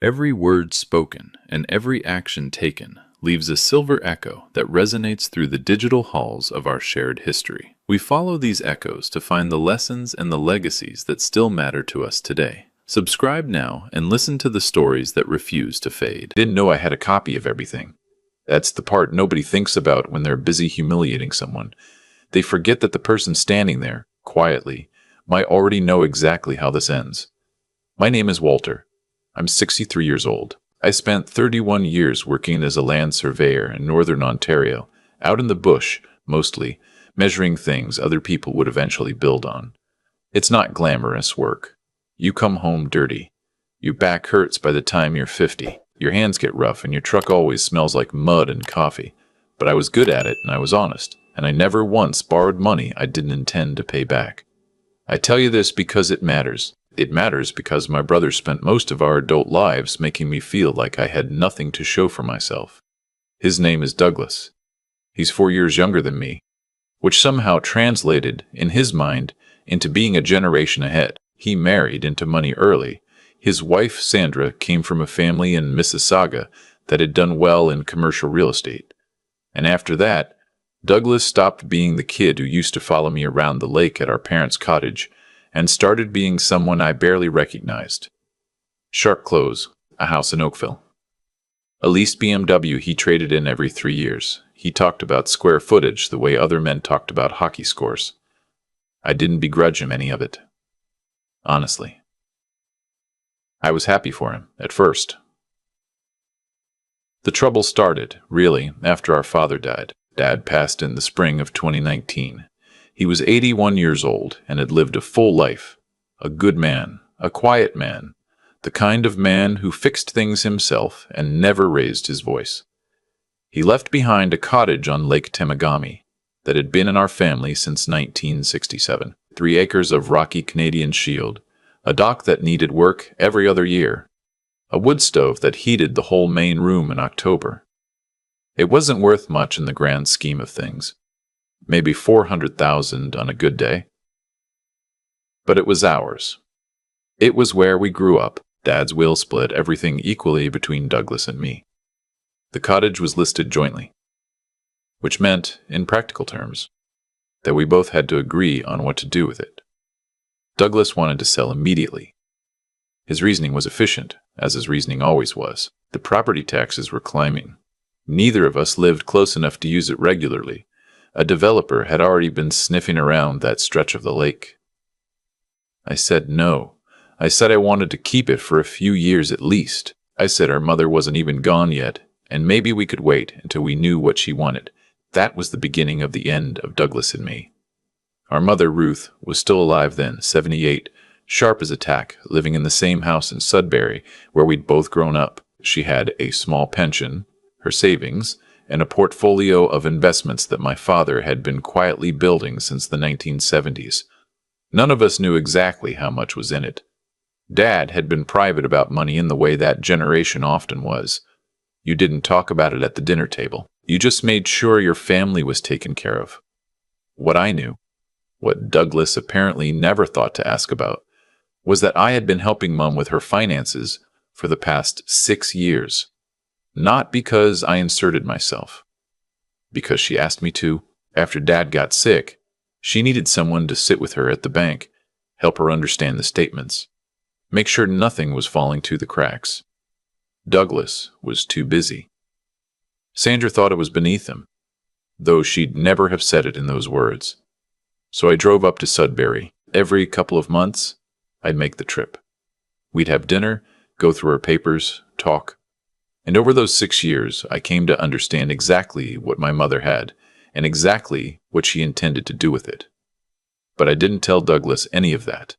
Every word spoken and every action taken leaves a silver echo that resonates through the digital halls of our shared history. We follow these echoes to find the lessons and the legacies that still matter to us today. Subscribe now and listen to the stories that refuse to fade. Didn't know I had a copy of everything. That's the part nobody thinks about when they're busy humiliating someone. They forget that the person standing there, quietly, might already know exactly how this ends. My name is Walter. I'm 63 years old. I spent 31 years working as a land surveyor in northern Ontario, out in the bush, mostly, measuring things other people would eventually build on. It's not glamorous work. You come home dirty. Your back hurts by the time you're 50. Your hands get rough and your truck always smells like mud and coffee. But I was good at it and I was honest, and I never once borrowed money I didn't intend to pay back. I tell you this because it matters. It matters because my brother spent most of our adult lives making me feel like I had nothing to show for myself. His name is Douglas. He's 4 years younger than me, which somehow translated, in his mind, into being a generation ahead. He married into money early. His wife, Sandra, came from a family in Mississauga that had done well in commercial real estate. And after that, Douglas stopped being the kid who used to follow me around the lake at our parents' cottage and started being someone I barely recognized. Sharp clothes, a house in Oakville. A leased BMW he traded in every 3 years. He talked about square footage the way other men talked about hockey scores. I didn't begrudge him any of it. Honestly. I was happy for him, at first. The trouble started, really, after our father died. Dad passed in the spring of 2019. He was 81 years old and had lived a full life. A good man, a quiet man, the kind of man who fixed things himself and never raised his voice. He left behind a cottage on Lake Temagami that had been in our family since 1967. 3 acres of rocky Canadian shield, a dock that needed work every other year, a wood stove that heated the whole main room in October. It wasn't worth much in the grand scheme of things. Maybe $400,000 on a good day. But it was ours. It was where we grew up. Dad's will split everything equally between Douglas and me. The cottage was listed jointly, which meant, in practical terms, that we both had to agree on what to do with it. Douglas wanted to sell immediately. His reasoning was efficient, as his reasoning always was. The property taxes were climbing. Neither of us lived close enough to use it regularly. A developer had already been sniffing around that stretch of the lake. I said no. I said I wanted to keep it for a few years at least. I said our mother wasn't even gone yet, and maybe we could wait until we knew what she wanted. That was the beginning of the end of Douglas and me. Our mother, Ruth, was still alive then, 78, sharp as a tack, living in the same house in Sudbury where we'd both grown up. She had a small pension, her savings, and a portfolio of investments that my father had been quietly building since the 1970s. None of us knew exactly how much was in it. Dad had been private about money in the way that generation often was. You didn't talk about it at the dinner table. You just made sure your family was taken care of. What I knew, what Douglas apparently never thought to ask about, was that I had been helping Mom with her finances for the past 6 years. Not because I inserted myself. Because she asked me to. After Dad got sick, she needed someone to sit with her at the bank, help her understand the statements, make sure nothing was falling through the cracks. Douglas was too busy. Sandra thought it was beneath him, though she'd never have said it in those words. So I drove up to Sudbury. Every couple of months, I'd make the trip. We'd have dinner, go through our papers, talk. And over those 6 years, I came to understand exactly what my mother had, and exactly what she intended to do with it. But I didn't tell Douglas any of that.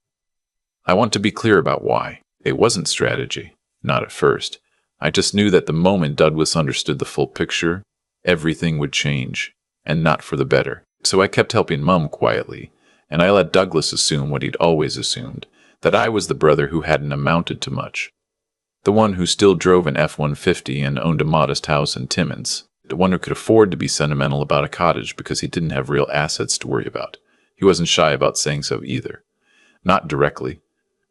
I want to be clear about why. It wasn't strategy, not at first. I just knew that the moment Douglas understood the full picture, everything would change, and not for the better. So I kept helping Mum quietly, and I let Douglas assume what he'd always assumed, that I was the brother who hadn't amounted to much. The one who still drove an F-150 and owned a modest house in Timmins. The one who could afford to be sentimental about a cottage because he didn't have real assets to worry about. He wasn't shy about saying so either. Not directly.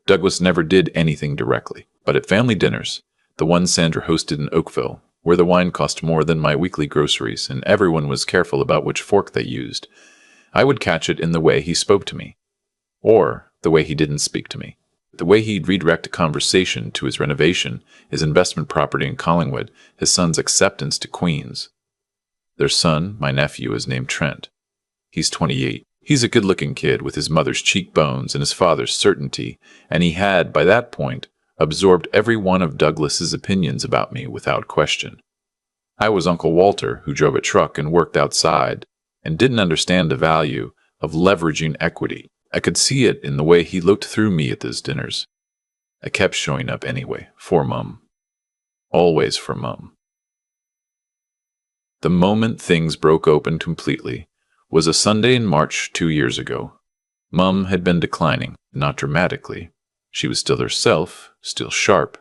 Douglas never did anything directly. But at family dinners, The one Sandra hosted in Oakville, where the wine cost more than my weekly groceries and everyone was careful about which fork they used. I would catch it in the way he spoke to me. Or the way he didn't speak to me. The way he'd redirect a conversation to his renovation, his investment property in Collingwood, his son's acceptance to Queens. Their son, my nephew, is named Trent. He's 28. He's a good-looking kid with his mother's cheekbones and his father's certainty, and he had, by that point, absorbed every one of Douglas's opinions about me without question. I was Uncle Walter, who drove a truck and worked outside, and didn't understand the value of leveraging equity. I could see it in the way he looked through me at those dinners. I kept showing up anyway, for Mum. Always for Mum. The moment things broke open completely was a Sunday in March 2 years ago. Mum had been declining, not dramatically. She was still herself, still sharp.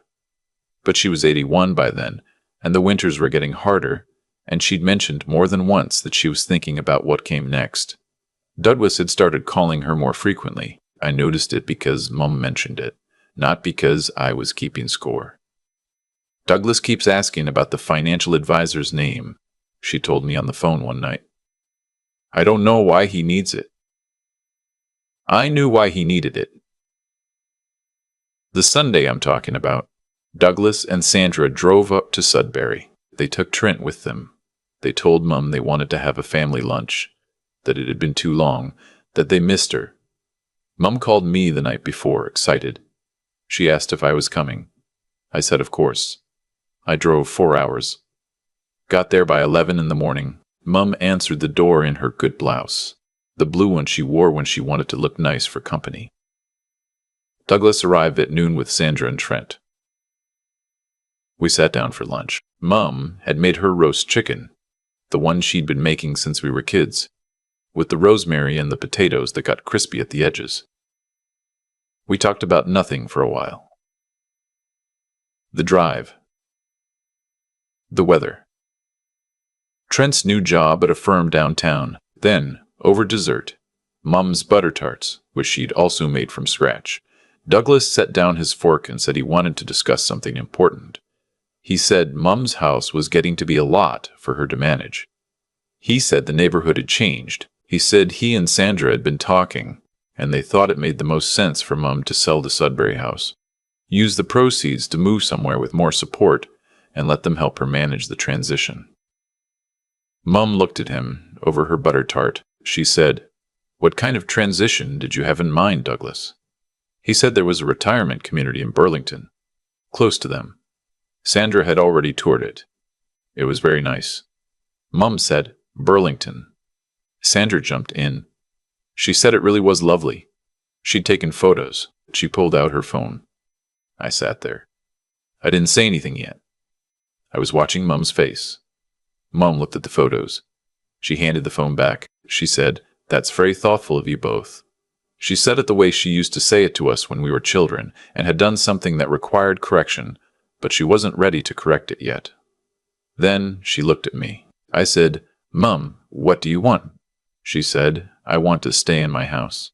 But she was 81 by then, and the winters were getting harder, and she'd mentioned more than once that she was thinking about what came next. Douglas had started calling her more frequently. I noticed it because Mum mentioned it, not because I was keeping score. Douglas keeps asking about the financial advisor's name, she told me on the phone one night. I don't know why he needs it. I knew why he needed it. The Sunday I'm talking about, Douglas and Sandra drove up to Sudbury. They took Trent with them. They told Mum they wanted to have a family lunch, that it had been too long, that they missed her. Mum called me the night before, excited. She asked if I was coming. I said of course. I drove 4 hours. Got there by 11 in the morning. Mum answered the door in her good blouse, the blue one she wore when she wanted to look nice for company. Douglas arrived at noon with Sandra and Trent. We sat down for lunch. Mum had made her roast chicken, the one she'd been making since we were kids, with the rosemary and the potatoes that got crispy at the edges. We talked about nothing for a while. The drive. The weather. Trent's new job at a firm downtown. Then, over dessert, Mum's butter tarts, which she'd also made from scratch. Douglas set down his fork and said he wanted to discuss something important. He said Mum's house was getting to be a lot for her to manage. He said the neighborhood had changed. He said he and Sandra had been talking, and they thought it made the most sense for Mum to sell the Sudbury house, use the proceeds to move somewhere with more support, and let them help her manage the transition. Mum looked at him over her butter tart. She said, "What kind of transition did you have in mind, Douglas?" He said there was a retirement community in Burlington, close to them. Sandra had already toured it. It was very nice. Mum said, "Burlington." Sandra jumped in. She said it really was lovely. She'd taken photos. She pulled out her phone. I sat there. I didn't say anything yet. I was watching Mum's face. Mum looked at the photos. She handed the phone back. She said, "That's very thoughtful of you both." She said it the way she used to say it to us when we were children, and had done something that required correction, but she wasn't ready to correct it yet. Then she looked at me. I said, "Mum, what do you want?" She said, "I want to stay in my house."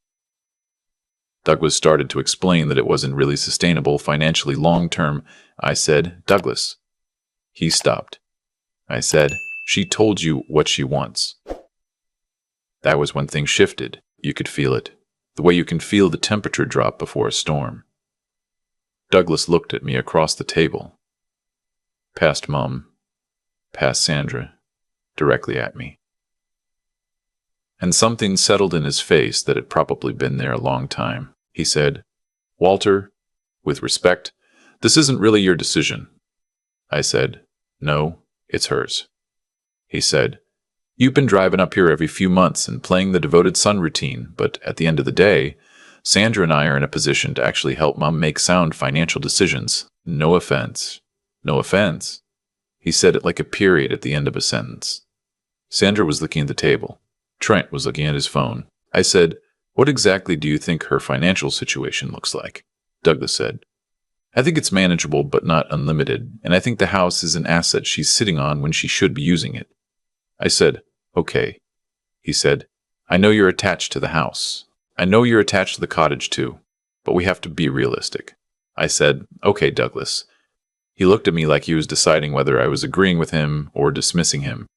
Douglas started to explain that it wasn't really sustainable financially long-term. I said, "Douglas." He stopped. I said, "She told you what she wants." That was when things shifted. You could feel it, the way you can feel the temperature drop before a storm. Douglas looked at me across the table, past Mum, past Sandra, directly at me. And something settled in his face that had probably been there a long time. He said, "Walter, with respect, this isn't really your decision." I said, "No, it's hers." He said, "You've been driving up here every few months and playing the devoted son routine, but at the end of the day, Sandra and I are in a position to actually help Mum make sound financial decisions. No offense. No offense." He said it like a period at the end of a sentence. Sandra was looking at the table. Trent was looking at his phone. I said, "What exactly do you think her financial situation looks like?" Douglas said, "I think it's manageable but not unlimited, and I think the house is an asset she's sitting on when she should be using it." I said, "Okay." He said, "I know you're attached to the house. I know you're attached to the cottage too, but we have to be realistic." I said, "Okay, Douglas. He looked at me like he was deciding whether I was agreeing with him or dismissing him.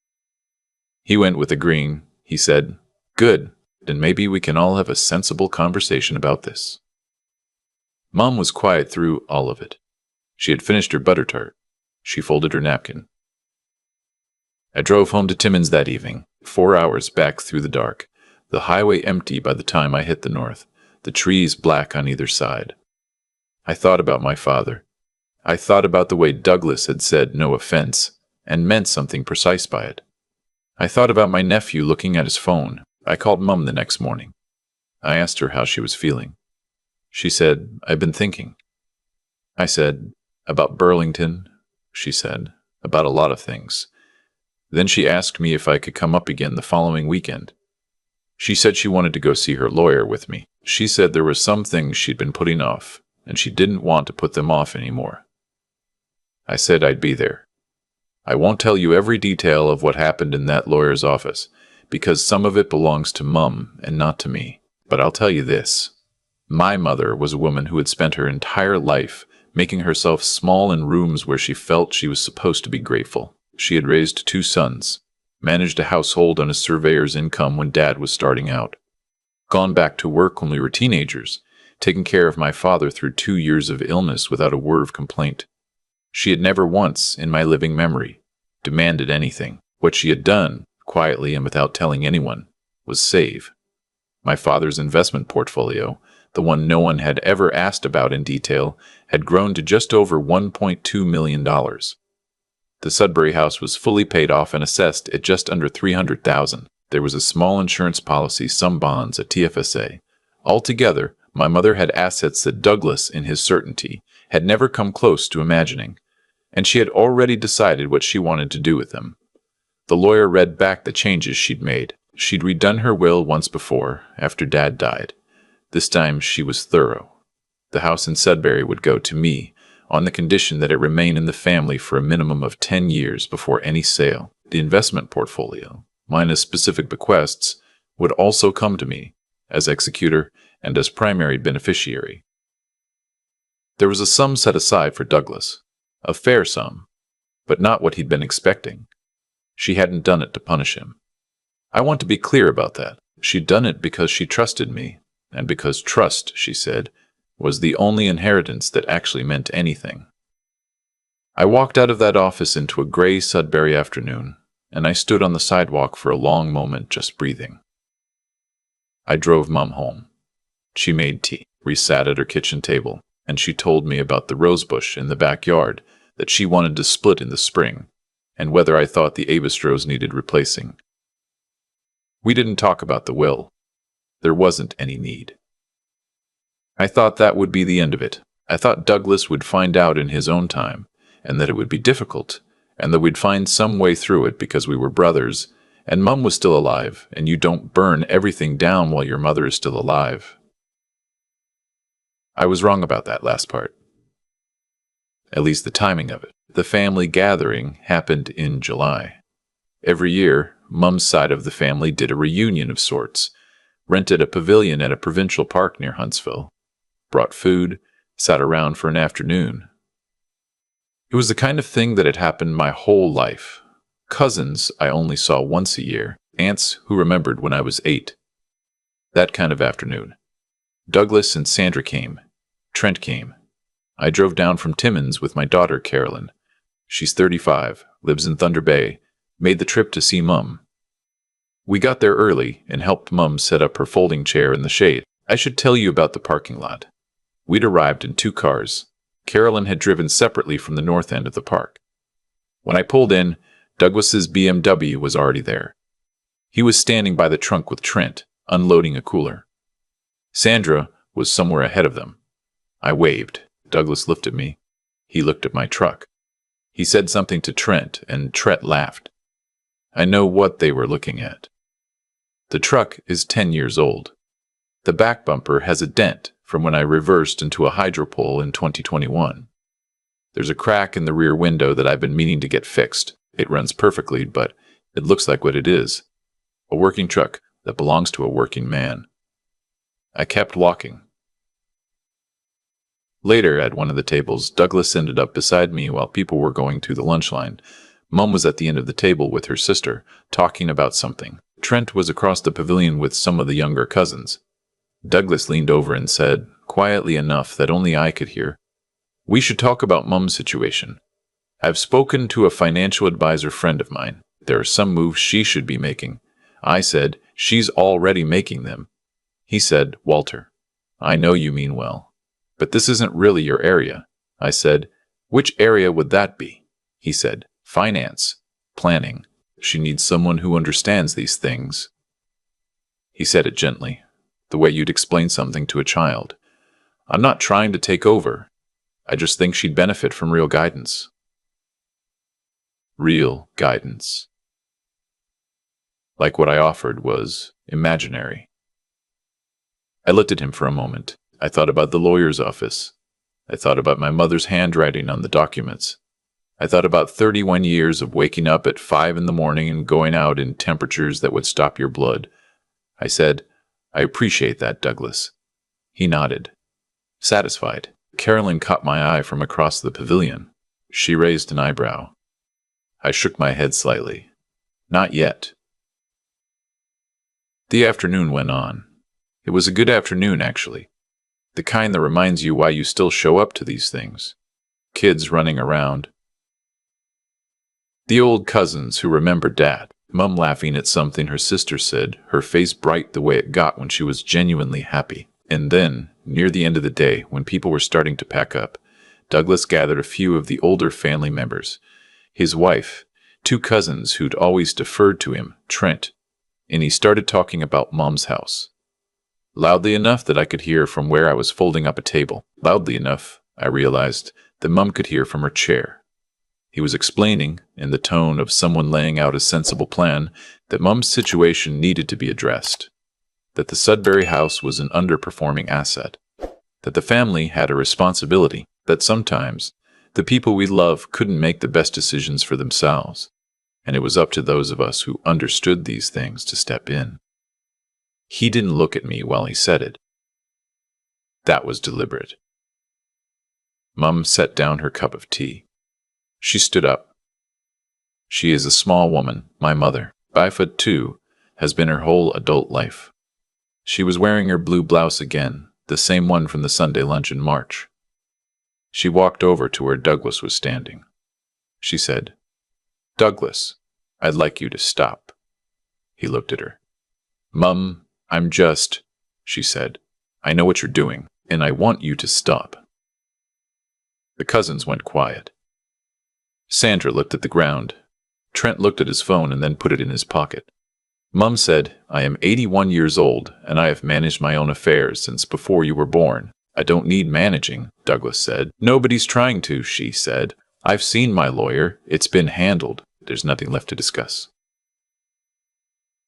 He went with agreeing. He said, "Good, then maybe we can all have a sensible conversation about this." Mom was quiet through all of it. She had finished her butter tart. She folded her napkin. I drove home to Timmins that evening, 4 hours back through the dark, the highway empty by the time I hit the north, the trees black on either side. I thought about my father. I thought about the way Douglas had said no offense, and meant something precise by it. I thought about my nephew looking at his phone. I called Mum the next morning. I asked her how she was feeling. She said, "I've been thinking." I said, "About Burlington?" She said, "About a lot of things." Then she asked me if I could come up again the following weekend. She said she wanted to go see her lawyer with me. She said there were some things she'd been putting off, and she didn't want to put them off anymore. I said I'd be there. I won't tell you every detail of what happened in that lawyer's office, because some of it belongs to Mum and not to me. But I'll tell you this. My mother was a woman who had spent her entire life making herself small in rooms where she felt she was supposed to be grateful. She had raised 2 sons, managed a household on a surveyor's income when Dad was starting out, gone back to work when we were teenagers, taken care of my father through 2 years of illness without a word of complaint. She had never once, in my living memory, demanded anything. What she had done, quietly and without telling anyone, was save. My father's investment portfolio, the one no one had ever asked about in detail, had grown to just over $1.2 million. The Sudbury house was fully paid off and assessed at just under $300,000. There was a small insurance policy, some bonds, a TFSA. Altogether, my mother had assets that Douglas, in his certainty, had never come close to imagining, and she had already decided what she wanted to do with them. The lawyer read back the changes she'd made. She'd redone her will once before, after Dad died. This time she was thorough. The house in Sudbury would go to me, on the condition that it remain in the family for a minimum of 10 years before any sale. The investment portfolio, minus specific bequests, would also come to me, as executor and as primary beneficiary. There was a sum set aside for Douglas, a fair sum, but not what he'd been expecting. She hadn't done it to punish him. I want to be clear about that. She'd done it because she trusted me, and because trust, she said, was the only inheritance that actually meant anything. I walked out of that office into a gray Sudbury afternoon, and I stood on the sidewalk for a long moment just breathing. I drove Mum home. She made tea. We sat at her kitchen table, and she told me about the rosebush in the backyard that she wanted to split in the spring, and whether I thought the Abistros needed replacing. We didn't talk about the will. There wasn't any need. I thought that would be the end of it. I thought Douglas would find out in his own time, and that it would be difficult, and that we'd find some way through it because we were brothers, and Mum was still alive, and you don't burn everything down while your mother is still alive. I was wrong about that last part. At least the timing of it. The family gathering happened in July. Every year, Mum's side of the family did a reunion of sorts, rented a pavilion at a provincial park near Huntsville, brought food, sat around for an afternoon. It was the kind of thing that had happened my whole life. Cousins I only saw once a year, aunts who remembered when I was 8. That kind of afternoon. Douglas and Sandra came. Trent came. I drove down from Timmins with my daughter, Carolyn. She's 35, lives in Thunder Bay, made the trip to see Mum. We got there early and helped Mum set up her folding chair in the shade. I should tell you about the parking lot. We'd arrived in 2 cars. Carolyn had driven separately from the north end of the park. When I pulled in, Douglas's BMW was already there. He was standing by the trunk with Trent, unloading a cooler. Sandra was somewhere ahead of them. I waved. Douglas looked at me. He looked at my truck. He said something to Trent, and Trent laughed. I know what they were looking at. The truck is 10 years old. The back bumper has a dent from when I reversed into a hydropole in 2021. There's a crack in the rear window that I've been meaning to get fixed. It runs perfectly, but it looks like what it is. A working truck that belongs to a working man. I kept walking. Later, at one of the tables, Douglas ended up beside me while people were going through the lunch line. Mum was at the end of the table with her sister, talking about something. Trent was across the pavilion with some of the younger cousins. Douglas leaned over and said, quietly enough that only I could hear, "We should talk about Mum's situation. I've spoken to a financial advisor friend of mine. There are some moves she should be making." I said, "She's already making them." He said, "Walter, I know you mean well, but this isn't really your area." I said, "Which area would that be?" He said, "Finance, planning. She needs someone who understands these things." He said it gently, the way you'd explain something to a child. "I'm not trying to take over. I just think she'd benefit from real guidance." Real guidance. Like what I offered was imaginary. I looked at him for a moment. I thought about the lawyer's office. I thought about my mother's handwriting on the documents. I thought about 31 years of waking up at 5 in the morning and going out in temperatures that would stop your blood. I said, "I appreciate that, Douglas." He nodded, satisfied. Carolyn caught my eye from across the pavilion. She raised an eyebrow. I shook my head slightly. "Not yet." The afternoon went on. It was a good afternoon, actually. The kind that reminds you why you still show up to these things. Kids running around. The old cousins who remember Dad. Mum laughing at something her sister said, her face bright the way it got when she was genuinely happy. And then, near the end of the day, when people were starting to pack up, Douglas gathered a few of the older family members. His wife, 2 cousins who'd always deferred to him, Trent, and he started talking about Mom's house. Loudly enough that I could hear from where I was folding up a table. Loudly enough, I realized, that Mum could hear from her chair. He was explaining, in the tone of someone laying out a sensible plan, that Mum's situation needed to be addressed, that the Sudbury house was an underperforming asset, that the family had a responsibility, that sometimes the people we love couldn't make the best decisions for themselves, and it was up to those of us who understood these things to step in. He didn't look at me while he said it. That was deliberate. Mum set down her cup of tea. She stood up. She is a small woman, my mother. 5'2", has been her whole adult life. She was wearing her blue blouse again, the same one from the Sunday lunch in March. She walked over to where Douglas was standing. She said, "Douglas, I'd like you to stop." He looked at her. "Mum, I'm just," she said. "I know what you're doing, and I want you to stop." The cousins went quiet. Sandra looked at the ground. Trent looked at his phone and then put it in his pocket. Mum said, "I am 81 years old, and I have managed my own affairs since before you were born." "I don't need managing," Douglas said. "Nobody's trying to," she said. "I've seen my lawyer. It's been handled. There's nothing left to discuss."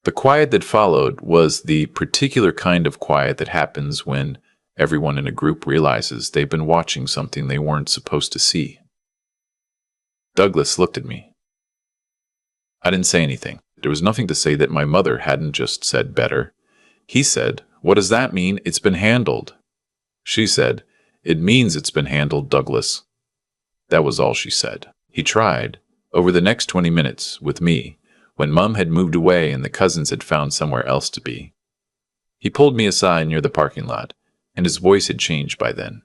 The quiet that followed was the particular kind of quiet that happens when everyone in a group realizes they've been watching something they weren't supposed to see. Douglas looked at me. I didn't say anything. There was nothing to say that my mother hadn't just said better. He said, "What does that mean? It's been handled." She said, "It means it's been handled, Douglas." That was all she said. He tried, over the next 20 minutes, with me, when Mum had moved away and the cousins had found somewhere else to be. He pulled me aside near the parking lot, and his voice had changed by then.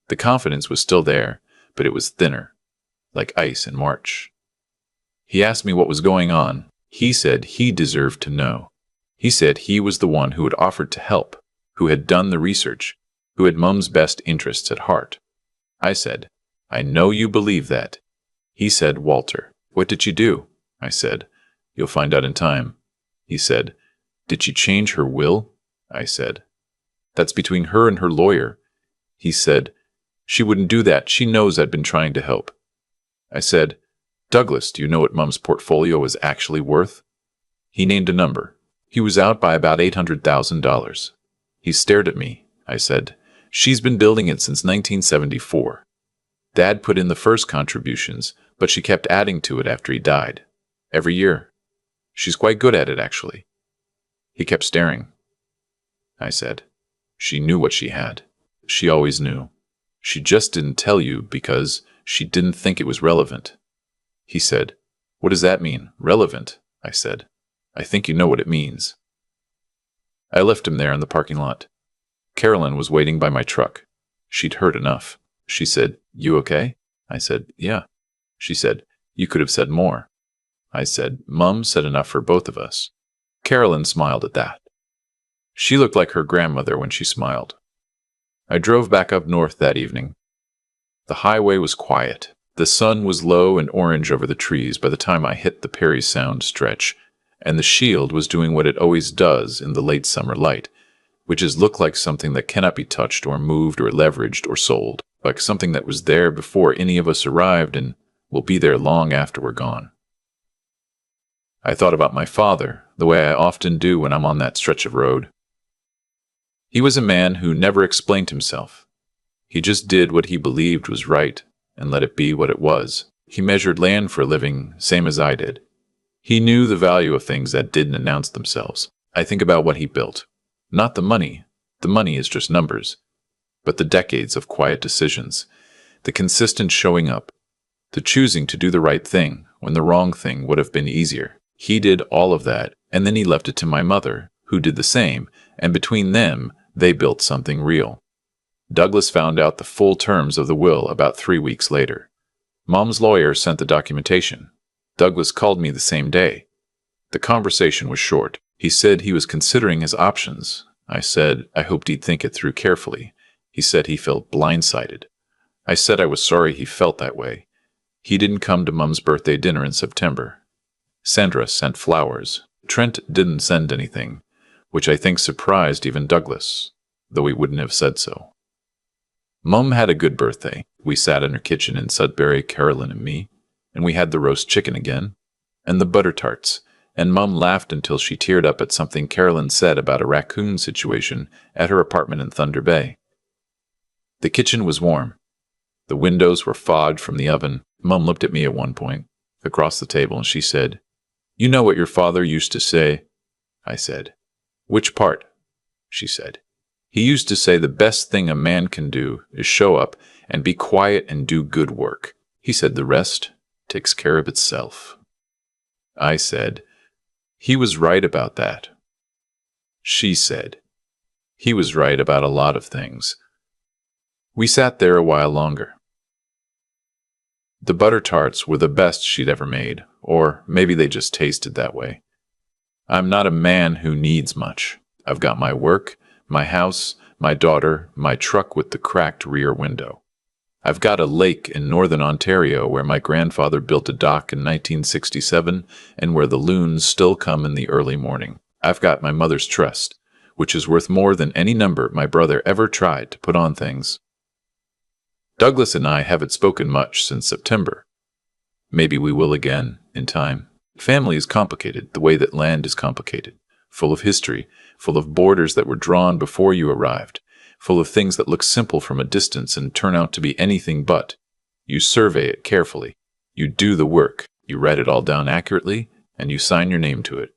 The confidence was still there, but it was thinner, like ice in March. He asked me what was going on. He said he deserved to know. He said he was the one who had offered to help, who had done the research, who had Mum's best interests at heart. I said, "I know you believe that." He said, "Walter, what did she do?" I said, "You'll find out in time." He said, "Did she change her will?" I said, "That's between her and her lawyer." He said, "She wouldn't do that. She knows I'd been trying to help." I said, "Douglas, do you know what Mum's portfolio is actually worth?" He named a number. He was out by about $800,000. He stared at me. I said, "She's been building it since 1974. Dad put in the first contributions, but she kept adding to it after he died. Every year. She's quite good at it, actually." He kept staring. I said, "She knew what she had. She always knew." She just didn't tell you because she didn't think it was relevant. He said, "What does that mean, relevant?" I said, "I think you know what it means." I left him there in the parking lot. Carolyn was waiting by my truck. She'd heard enough. She said, "You okay?" I said, "Yeah." She said, "You could have said more." I said, "Mum said enough for both of us." Carolyn smiled at that. She looked like her grandmother when she smiled. I drove back up north that evening. The highway was quiet. The sun was low and orange over the trees by the time I hit the Perry Sound stretch, and the shield was doing what it always does in the late summer light, which is look like something that cannot be touched or moved or leveraged or sold, like something that was there before any of us arrived and will be there long after we're gone. I thought about my father, the way I often do when I'm on that stretch of road. He was a man who never explained himself. He just did what he believed was right and let it be what it was. He measured land for a living, same as I did. He knew the value of things that didn't announce themselves. I think about what he built. Not the money. The money is just numbers. But the decades of quiet decisions, the consistent showing up, the choosing to do the right thing when the wrong thing would have been easier. He did all of that, and then he left it to my mother, who did the same, and between them, they built something real. Douglas found out the full terms of the will about 3 weeks later. Mom's lawyer sent the documentation. Douglas called me the same day. The conversation was short. He said he was considering his options. I said I hoped he'd think it through carefully. He said he felt blindsided. I said I was sorry he felt that way. He didn't come to Mom's birthday dinner in September. Sandra sent flowers. Trent didn't send anything, which I think surprised even Douglas, though he wouldn't have said so. Mum had a good birthday. We sat in her kitchen in Sudbury, Carolyn and me, and we had the roast chicken again, and the butter tarts, and Mum laughed until she teared up at something Carolyn said about a raccoon situation at her apartment in Thunder Bay. The kitchen was warm. The windows were fogged from the oven. Mum looked at me at one point, across the table, and she said, "You know what your father used to say?" I said, "Which part?" She said, "He used to say the best thing a man can do is show up and be quiet and do good work. He said the rest takes care of itself." I said, "He was right about that." She said, "He was right about a lot of things." We sat there a while longer. The butter tarts were the best she'd ever made, or maybe they just tasted that way. I'm not a man who needs much. I've got my work, my house, my daughter, my truck with the cracked rear window. I've got a lake in northern Ontario where my grandfather built a dock in 1967 and where the loons still come in the early morning. I've got my mother's trust, which is worth more than any number my brother ever tried to put on things. Douglas and I haven't spoken much since September. Maybe we will again, in time. Family is complicated, the way that land is complicated, full of history, full of borders that were drawn before you arrived, full of things that look simple from a distance and turn out to be anything but. You survey it carefully. You do the work. You write it all down accurately, and you sign your name to it.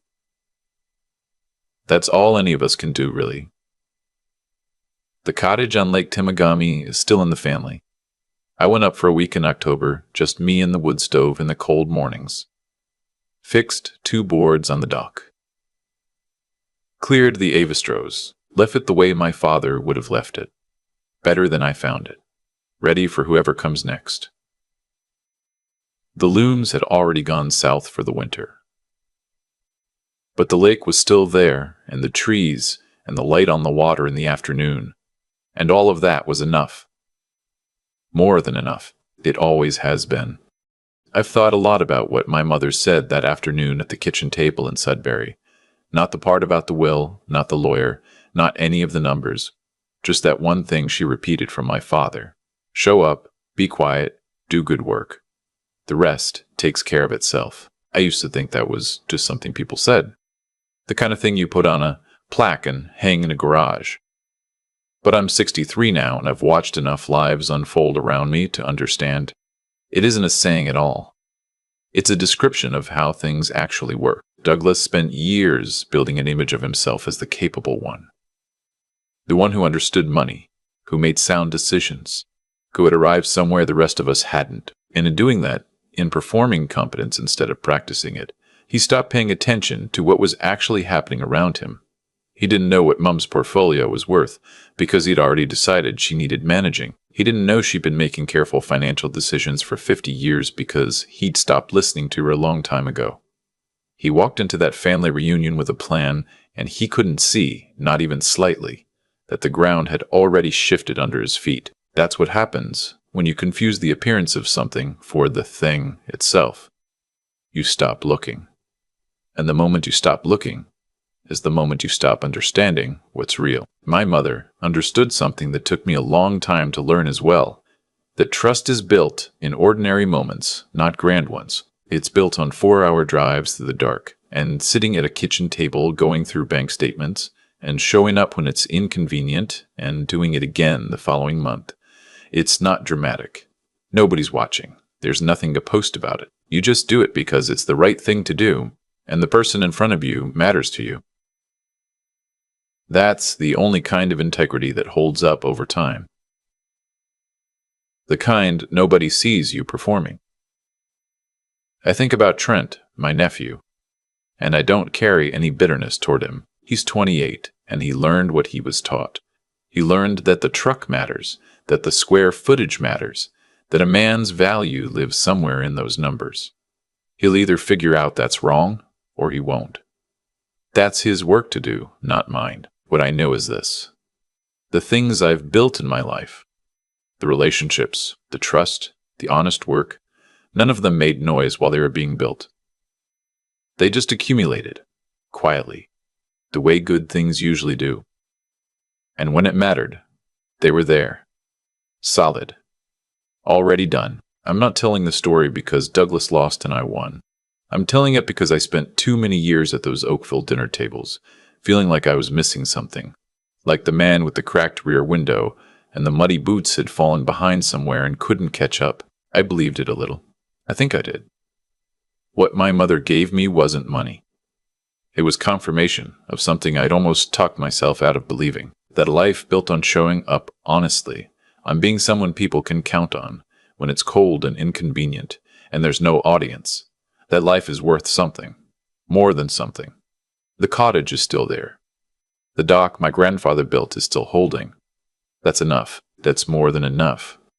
That's all any of us can do, really. The cottage on Lake Temagami is still in the family. I went up for a week in October, just me and the wood stove in the cold mornings. Fixed 2 boards on the dock. Cleared the Avastros, left it the way my father would have left it. Better than I found it. Ready for whoever comes next. The loons had already gone south for the winter. But the lake was still there, and the trees, and the light on the water in the afternoon, and all of that was enough. More than enough. It always has been. I've thought a lot about what my mother said that afternoon at the kitchen table in Sudbury. Not the part about the will, not the lawyer, not any of the numbers. Just that one thing she repeated from my father. Show up, be quiet, do good work. The rest takes care of itself. I used to think that was just something people said. The kind of thing you put on a plaque and hang in a garage. But I'm 63 now, and I've watched enough lives unfold around me to understand it isn't a saying at all. It's a description of how things actually work. Douglas spent years building an image of himself as the capable one. The one who understood money, who made sound decisions, Go had arrived somewhere the rest of us hadn't. And in doing that, in performing competence instead of practicing it, he stopped paying attention to what was actually happening around him. He didn't know what Mum's portfolio was worth because he'd already decided she needed managing. He didn't know she'd been making careful financial decisions for 50 years because he'd stopped listening to her a long time ago. He walked into that family reunion with a plan, and he couldn't see, not even slightly, that the ground had already shifted under his feet. That's what happens when you confuse the appearance of something for the thing itself. You stop looking. And the moment you stop looking is the moment you stop understanding what's real. My mother understood something that took me a long time to learn as well, that trust is built in ordinary moments, not grand ones. It's built on 4-hour drives through the dark, and sitting at a kitchen table going through bank statements, and showing up when it's inconvenient, and doing it again the following month. It's not dramatic. Nobody's watching. There's nothing to post about it. You just do it because it's the right thing to do, and the person in front of you matters to you. That's the only kind of integrity that holds up over time. The kind nobody sees you performing. I think about Trent, my nephew, and I don't carry any bitterness toward him. He's 28, and he learned what he was taught. He learned that the truck matters, that the square footage matters, that a man's value lives somewhere in those numbers. He'll either figure out that's wrong, or he won't. That's his work to do, not mine. What I know is this. The things I've built in my life, the relationships, the trust, the honest work, none of them made noise while they were being built. They just accumulated, quietly, the way good things usually do. And when it mattered, they were there, solid, already done. I'm not telling the story because Douglas lost and I won. I'm telling it because I spent too many years at those Oakville dinner tables, feeling like I was missing something, like the man with the cracked rear window and the muddy boots had fallen behind somewhere and couldn't catch up. I believed it a little. I think I did. What my mother gave me wasn't money. It was confirmation of something I'd almost talked myself out of believing, that a life built on showing up honestly, on being someone people can count on when it's cold and inconvenient and there's no audience, that life is worth something, more than something. The cottage is still there. The dock my grandfather built is still holding. That's enough. That's more than enough.